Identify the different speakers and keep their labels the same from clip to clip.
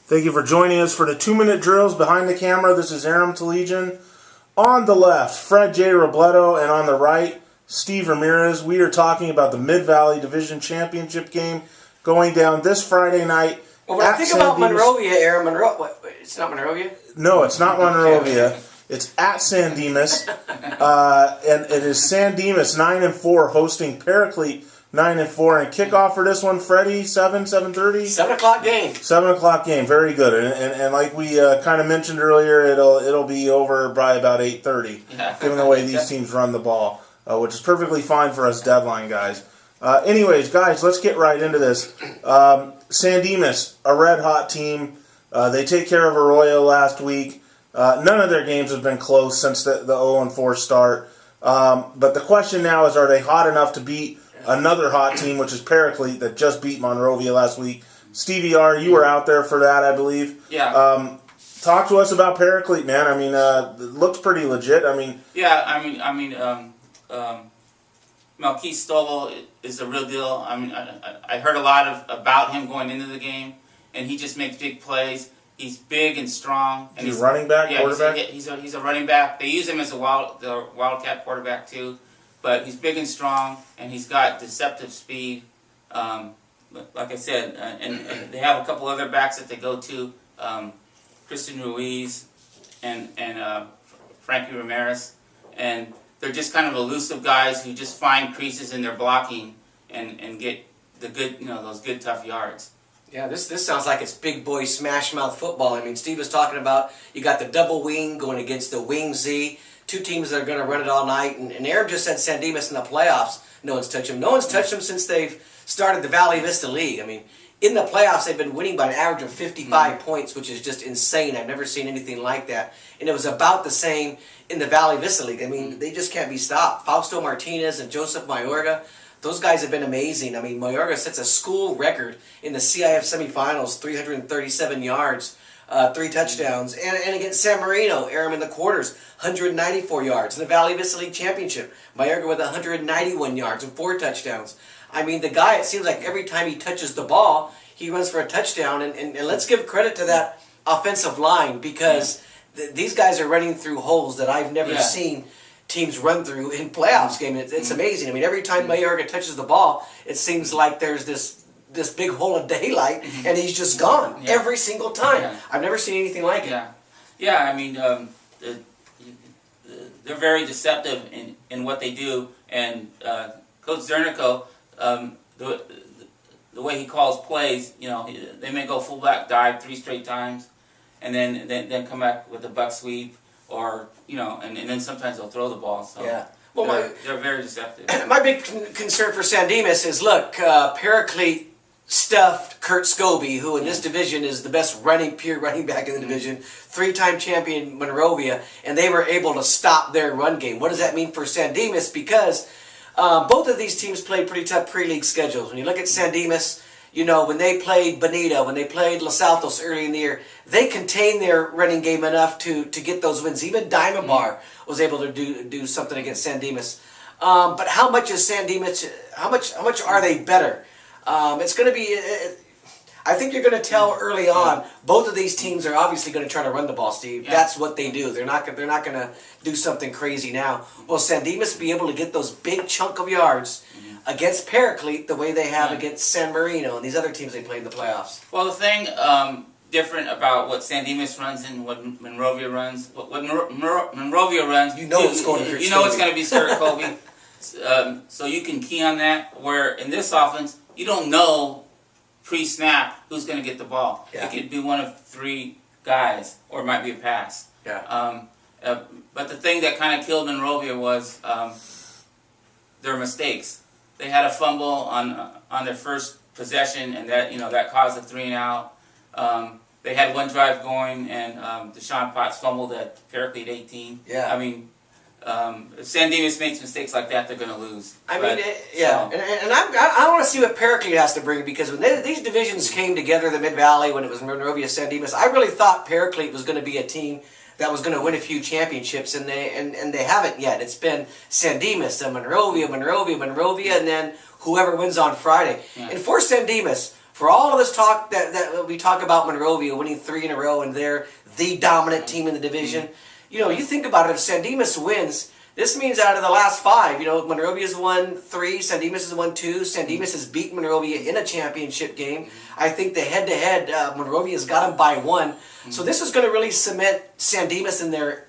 Speaker 1: Thank you for joining us for the 2-minute drills. Behind the camera, this is Aram Talegian. On the left, Fred J. Robledo, and on the right, Steve Ramirez. We are talking about the Mid-Valley Division Championship game going down this Friday night.
Speaker 2: Well, when I think about Monrovia, Aram, it's not Monrovia?
Speaker 1: No, it's not Monrovia. It's at San Dimas. And it is San Dimas 9-4 hosting Paraclete 9-4, and kickoff for this one, Freddie, 7:30?
Speaker 2: 7 o'clock game.
Speaker 1: 7 o'clock game, very good. And like we kind of mentioned earlier, it'll be over by about 8:30, given the way these teams run the ball, which is perfectly fine for us deadline guys. Anyways, guys, let's get right into this. San Dimas, a red-hot team. They take care of Arroyo last week. None of their games have been close since the 0-4 start. But the question now is, are they hot enough to beat another hot team, which is Paraclete, that just beat Monrovia last week? Stevie R., you were out there for that, I believe.
Speaker 3: Yeah.
Speaker 1: Talk to us about Paraclete, man. I mean, it looks pretty legit.
Speaker 3: Melky Stovall is a real deal. I mean, I heard a lot about him going into the game, and he just makes big plays. He's big and strong. And
Speaker 1: he's running back, quarterback?
Speaker 3: He's a running back. They use him as the Wildcat quarterback, too. But he's big and strong, and he's got deceptive speed. Like I said, and they have a couple other backs that they go to, Christian Ruiz and Frankie Ramirez, and they're just kind of elusive guys who just find creases in their blocking and get the good, those good tough yards.
Speaker 2: Yeah, this sounds like it's big boy smash mouth football. I mean, Steve was talking about you got the double wing going against the wing Z. Two teams that are going to run it all night. And Aram just said San Dimas in the playoffs, no one's touched them. No one's touched them since they've started the Valley Vista League. I mean, in the playoffs, they've been winning by an average of 55 points, which is just insane. I've never seen anything like that. And it was about the same in the Valley Vista League. I mean, they just can't be stopped. Fausto Martinez and Joseph Mayorga, those guys have been amazing. I mean, Mayorga sets a school record in the CIF semifinals, 337 yards. 3 touchdowns, and against San Marino, Aram in the quarters, 194 yards. In the Valley Vista League Championship, Mayorga with 191 yards and 4 touchdowns. I mean, the guy, it seems like every time he touches the ball, he runs for a touchdown, and let's give credit to that offensive line, because these guys are running through holes that I've never seen teams run through in playoffs game. It's amazing. I mean, every time Mayorga touches the ball, it seems like there's this big hole of daylight, and he's just gone every single time. Yeah. I've never seen anything like it.
Speaker 3: Yeah. I mean, they're very deceptive in what they do, and Coach Zernico, the way he calls plays, they may go fullback dive 3 straight times, and then come back with a buck sweep, or and then sometimes they'll throw the ball. So well, they're very deceptive.
Speaker 2: My big concern for San Dimas is, look, Paraclete stuffed Kurt Scobie, who in this division is the best pure running back in the division, 3-time champion Monrovia, and they were able to stop their run game. What does that mean for San Dimas? Because both of these teams played pretty tough pre-league schedules. When you look at San Dimas, when they played Bonita, when they played Los Altos early in the year, they contained their running game enough to get those wins. Even Diamond Bar was able to do something against San Dimas. But how much is San Dimas? How much are they better? It's going to be, I think you're going to tell early on, both of these teams are obviously going to try to run the ball, Steve. Yeah. That's what they do. They're not going to do something crazy now. Will San Dimas be able to get those big chunk of yards against Paraclete the way they have against San Marino and these other teams they played in the playoffs?
Speaker 3: Well, the thing different about what San Dimas runs and what Monrovia runs, what Monrovia runs,
Speaker 2: it's going to
Speaker 3: it's going to be Stuart Colby. So you can key on that, where in this offense, you don't know pre-snap who's going to get the ball.
Speaker 2: Yeah.
Speaker 3: It could be one of 3 guys, or it might be a pass.
Speaker 2: Yeah.
Speaker 3: But the thing that kind of killed Monrovia was their mistakes. They had a fumble on their first possession, and that caused a 3-and-out. They had one drive going, and Deshaun Potts fumbled at Paraclete 18.
Speaker 2: Yeah.
Speaker 3: I mean, if San Dimas makes mistakes like that, they're going to lose.
Speaker 2: And I want to see what Paraclete has to bring, because when these divisions came together, the Mid-Valley, when it was Monrovia, San Dimas, I really thought Paraclete was going to be a team that was going to win a few championships, and they haven't yet. It's been San Dimas, then Monrovia, and then whoever wins on Friday. Yeah. And for San Dimas, For all of this talk that we talk about Monrovia winning 3 in a row and they're the dominant team in the division, you know, you think about it, if San Dimas wins, this means out of the last 5, you know, Monrovia's won 3, San Dimas has won 2, San Dimas has beaten Monrovia in a championship game. I think the head-to-head, Monrovia's got them by 1. So this is going to really cement San Dimas in there.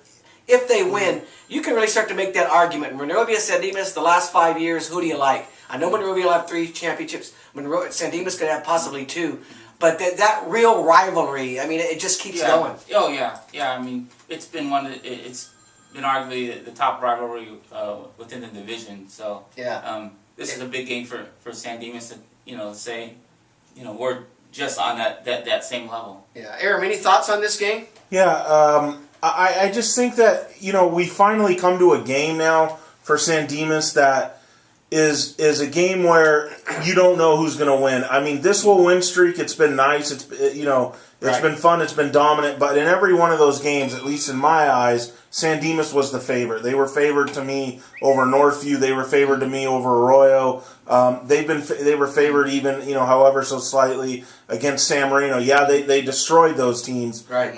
Speaker 2: If they win, you can really start to make that argument. Monrovia, San Dimas, the last 5 years, who do you like? I know Monrovia will have 3 championships. San Dimas could have possibly 2. But that real rivalry, I mean, it just keeps going.
Speaker 3: Oh, yeah. Yeah, I mean, it's been it's been arguably the top rivalry within the division. So this is a big game for San Dimas to, you know, say, you know, we're just on that same level.
Speaker 2: Yeah. Aram, any thoughts on this game?
Speaker 1: Yeah, I just think that, you know, we finally come to a game now for San Dimas that is a game where you don't know who's going to win. I mean, this little win streak, it's been nice. It's been fun. It's been dominant. But in every one of those games, at least in my eyes, San Dimas was the favorite. They were favored to me over Northview. They were favored to me over Arroyo. They were favored even, you know, however so slightly against San Marino. Yeah, they destroyed those teams.
Speaker 2: Right.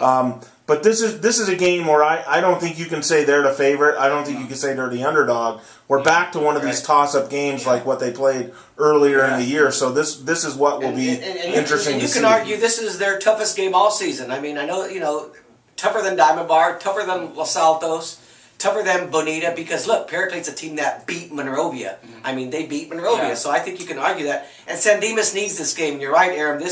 Speaker 1: But this is a game where I don't think you can say they're the favorite. I don't think you can say they're the underdog. We're back to one of these toss-up games like what they played earlier in the year. So this is what will be interesting to see.
Speaker 2: You can argue this is their toughest game all season. I mean, I know, you know, tougher than Diamond Bar, tougher than Los Altos, tougher than Bonita, because look, Paraclete's a team that beat Monrovia. I mean, they beat Monrovia, so I think you can argue that. And San Dimas needs this game. You're right, Aram.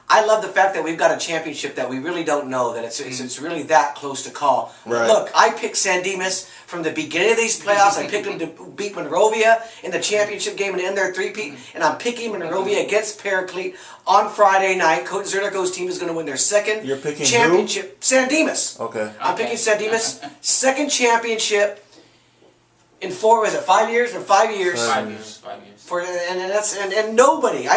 Speaker 2: I love the fact that we've got a championship that we really don't know, that it's really that close to call.
Speaker 1: Right.
Speaker 2: Look, I picked San Dimas from the beginning of these playoffs. I picked them to beat Monrovia in the championship game and end their three-peat, and I'm picking Monrovia against Paraclete on Friday night. Coach Zernico's team is going to win their second championship.
Speaker 1: Who?
Speaker 2: San Dimas.
Speaker 1: Okay.
Speaker 2: I'm picking San Dimas, second championship in 5 years? In 5 years.
Speaker 3: 5 years. 5 years.
Speaker 2: And nobody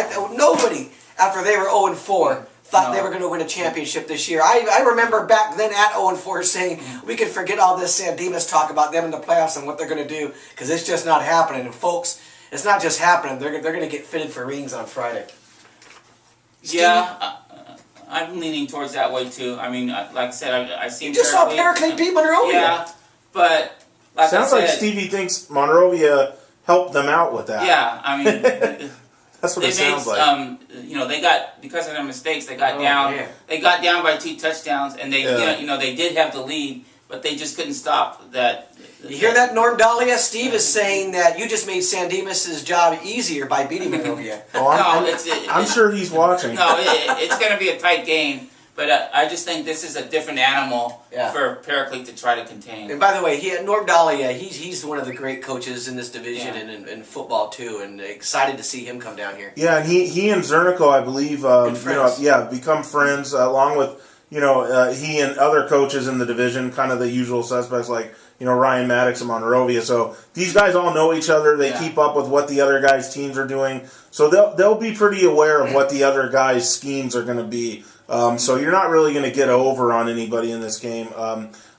Speaker 2: after they were 0-4 thought they were going to win a championship this year. I remember back then at 0-4 saying we can forget all this San Dimas talk about them in the playoffs and what they're going to do, because it's just not happening. And folks, it's not just happening. They're going to get fitted for rings on Friday. Steve?
Speaker 3: Yeah, I'm leaning towards that way too. I mean, like I said, I see.
Speaker 2: You just saw Paraclete beat Monrovia.
Speaker 3: Yeah, but like
Speaker 1: sounds like Stevie thinks Monrovia helped them out with that.
Speaker 3: Yeah, I mean.
Speaker 1: That's what it sounds like.
Speaker 3: You know, they got, because of their mistakes, they got down. Man. They got down by 2 touchdowns, and they, you know, they did have the lead, but they just couldn't stop that.
Speaker 2: You hear that, Norm Dahlia? Steve is saying that you just made San Dimas' job easier by beating Monrovia.
Speaker 1: I'm sure he's watching.
Speaker 3: No, it's going to be a tight game. But I just think this is a different animal for Paraclete to try to contain.
Speaker 2: And by the way, Norm Dahlia, he's one of the great coaches in this division and in football too, and excited to see him come down here.
Speaker 1: Yeah, and he and Zernico, I believe, become friends along with, you know, he and other coaches in the division, kind of the usual suspects like, you know, Ryan Maddox and Monrovia. So these guys all know each other. They keep up with what the other guys' teams are doing. So they'll be pretty aware of what the other guys' schemes are going to be. So you're not really going to get over on anybody in this game.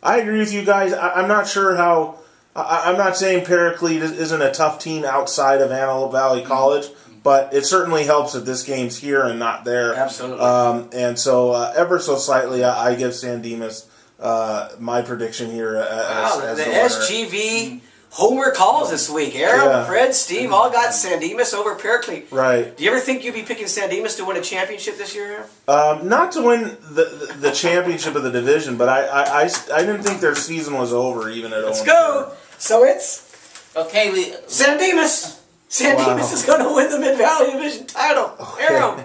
Speaker 1: I agree with you guys. I'm not sure how. I'm not saying Paraclete isn't a tough team outside of Antelope Valley College, but it certainly helps that this game's here and not there.
Speaker 2: Absolutely.
Speaker 1: And so ever so slightly, I give San Dimas my prediction here as
Speaker 2: the
Speaker 1: the winner.
Speaker 2: SGV homer calls this week. Aaron, Fred, Steve all got San Dimas over Paraclete.
Speaker 1: Right.
Speaker 2: Do you ever think you'd be picking San Dimas to win a championship this year, Aaron?
Speaker 1: Not to win the championship of the division, but I didn't think their season was over even at 0-4.
Speaker 2: Let's go. So it's San Dimas. San Dimas is going to win the Mid-Valley Division title. Aaron.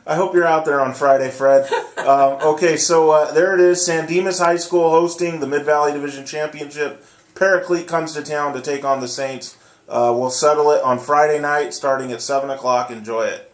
Speaker 1: I hope you're out there on Friday, Fred. Okay, so there it is. San Dimas High School hosting the Mid-Valley Division Championship. Paraclete comes to town to take on the Saints. We'll settle it on Friday night starting at 7 o'clock. Enjoy it.